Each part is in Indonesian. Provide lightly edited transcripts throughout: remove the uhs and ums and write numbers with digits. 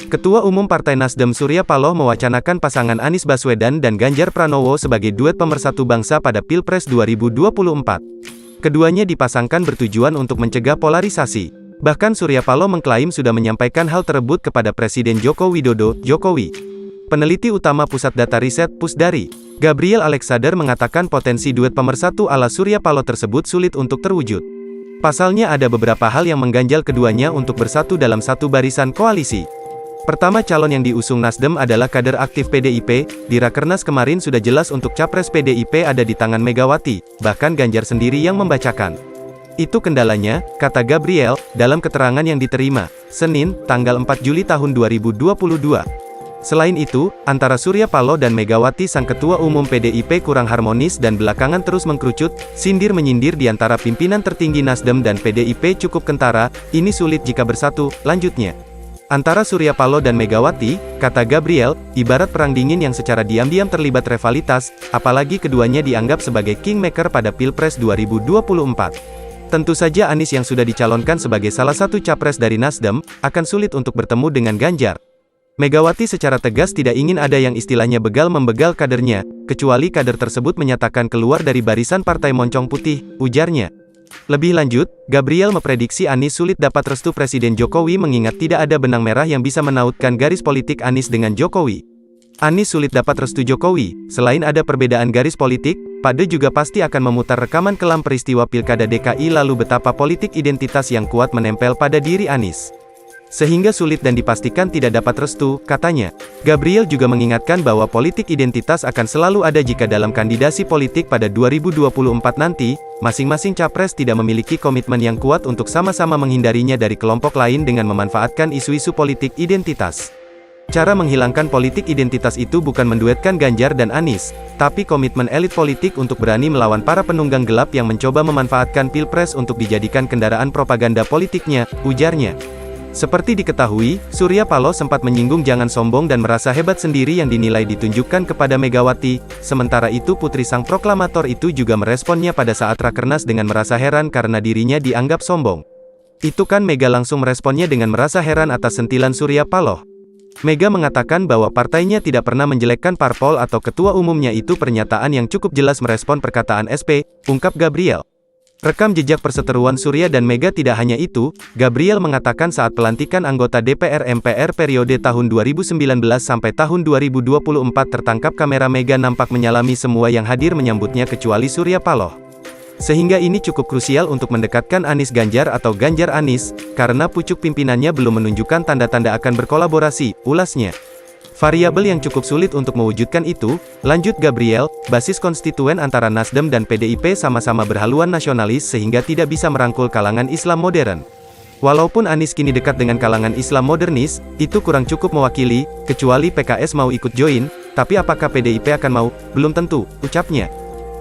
Ketua Umum Partai Nasdem Surya Paloh mewacanakan pasangan Anies Baswedan dan Ganjar Pranowo sebagai duet pemersatu bangsa pada Pilpres 2024. Keduanya dipasangkan bertujuan untuk mencegah polarisasi. Bahkan Surya Paloh mengklaim sudah menyampaikan hal tersebut kepada Presiden Joko Widodo, Jokowi. Peneliti utama Pusat Data Riset Pusdari, Gabriel Alexander mengatakan potensi duet pemersatu ala Surya Paloh tersebut sulit untuk terwujud. Pasalnya ada beberapa hal yang mengganjal keduanya untuk bersatu dalam satu barisan koalisi. Pertama, calon yang diusung Nasdem adalah kader aktif PDIP. Di Rakernas kemarin sudah jelas untuk capres PDIP ada di tangan Megawati, bahkan Ganjar sendiri yang membacakan. Itu kendalanya, kata Gabriel, dalam keterangan yang diterima, Senin, tanggal 4 Juli tahun 2022. Selain itu, antara Surya Paloh dan Megawati sang ketua umum PDIP kurang harmonis dan belakangan terus mengkerucut, sindir-menyindir di antara pimpinan tertinggi Nasdem dan PDIP cukup kentara, ini sulit jika bersatu, lanjutnya. Antara Surya Paloh dan Megawati, kata Gabriel, ibarat perang dingin yang secara diam-diam terlibat rivalitas, apalagi keduanya dianggap sebagai kingmaker pada Pilpres 2024. Tentu saja Anies yang sudah dicalonkan sebagai salah satu capres dari Nasdem, akan sulit untuk bertemu dengan Ganjar. Megawati secara tegas tidak ingin ada yang istilahnya begal-membegal kadernya, kecuali kader tersebut menyatakan keluar dari barisan Partai Moncong Putih, ujarnya. Lebih lanjut, Gabriel memprediksi Anies sulit dapat restu Presiden Jokowi mengingat tidak ada benang merah yang bisa menautkan garis politik Anies dengan Jokowi. Anies sulit dapat restu Jokowi, selain ada perbedaan garis politik, Pade juga pasti akan memutar rekaman kelam peristiwa Pilkada DKI lalu betapa politik identitas yang kuat menempel pada diri Anies. Sehingga sulit dan dipastikan tidak dapat restu, katanya. Gabriel juga mengingatkan bahwa politik identitas akan selalu ada jika dalam kandidasi politik pada 2024 nanti, masing-masing capres tidak memiliki komitmen yang kuat untuk sama-sama menghindarinya dari kelompok lain dengan memanfaatkan isu-isu politik identitas. Cara menghilangkan politik identitas itu bukan menduetkan Ganjar dan Anies, tapi komitmen elit politik untuk berani melawan para penunggang gelap yang mencoba memanfaatkan Pilpres untuk dijadikan kendaraan propaganda politiknya, ujarnya. Seperti diketahui, Surya Paloh sempat menyinggung jangan sombong dan merasa hebat sendiri yang dinilai ditunjukkan kepada Megawati, sementara itu putri sang proklamator itu juga meresponnya pada saat Rakernas dengan merasa heran karena dirinya dianggap sombong. Itu kan Mega langsung meresponnya dengan merasa heran atas sentilan Surya Paloh. Mega mengatakan bahwa partainya tidak pernah menjelekkan parpol atau ketua umumnya itu pernyataan yang cukup jelas merespon perkataan SP, ungkap Gabriel. Rekam jejak perseteruan Surya dan Mega tidak hanya itu, Gabriel mengatakan saat pelantikan anggota DPR MPR periode tahun 2019 sampai tahun 2024 tertangkap kamera Mega nampak menyalami semua yang hadir menyambutnya kecuali Surya Paloh. Sehingga ini cukup krusial untuk mendekatkan Anies Ganjar atau Ganjar Anies, karena pucuk pimpinannya belum menunjukkan tanda-tanda akan berkolaborasi, ulasnya. Variabel yang cukup sulit untuk mewujudkan itu, lanjut Gabriel, basis konstituen antara Nasdem dan PDIP sama-sama berhaluan nasionalis sehingga tidak bisa merangkul kalangan Islam modern. Walaupun Anies kini dekat dengan kalangan Islam modernis, itu kurang cukup mewakili, kecuali PKS mau ikut join, tapi apakah PDIP akan mau? Belum tentu, ucapnya.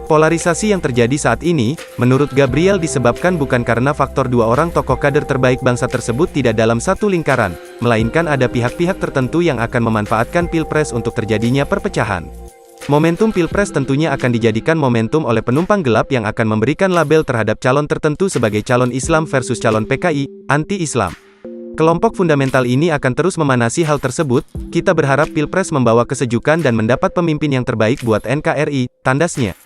Polarisasi yang terjadi saat ini, menurut Gabriel disebabkan bukan karena faktor dua orang tokoh kader terbaik bangsa tersebut tidak dalam satu lingkaran, melainkan ada pihak-pihak tertentu yang akan memanfaatkan Pilpres untuk terjadinya perpecahan. Momentum Pilpres tentunya akan dijadikan momentum oleh penumpang gelap yang akan memberikan label terhadap calon tertentu sebagai calon Islam versus calon PKI, anti-Islam. Kelompok fundamental ini akan terus memanasi hal tersebut, kita berharap Pilpres membawa kesejukan dan mendapat pemimpin yang terbaik buat NKRI, tandasnya.